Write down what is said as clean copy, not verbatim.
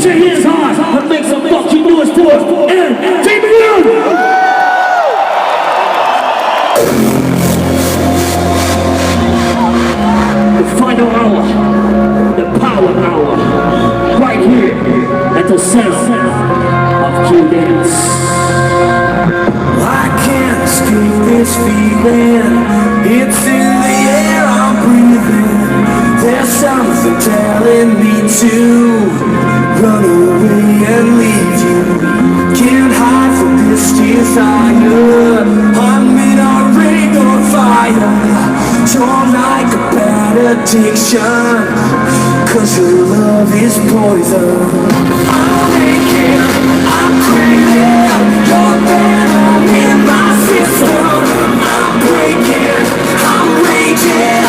Put your hands high and make some fucking noise for Endymion! The final hour, the power hour, right here at the center of Q-Dance. I can't escape this feeling, it's in the air I'm breathing. There's something telling me to run away and leave you. Can't hide from this desire, I'm in a ring on fire, torn like a bad addiction, 'cause your love is poison. I'm naked, I'm craving your venom in my system. I'm breaking, I'm raging.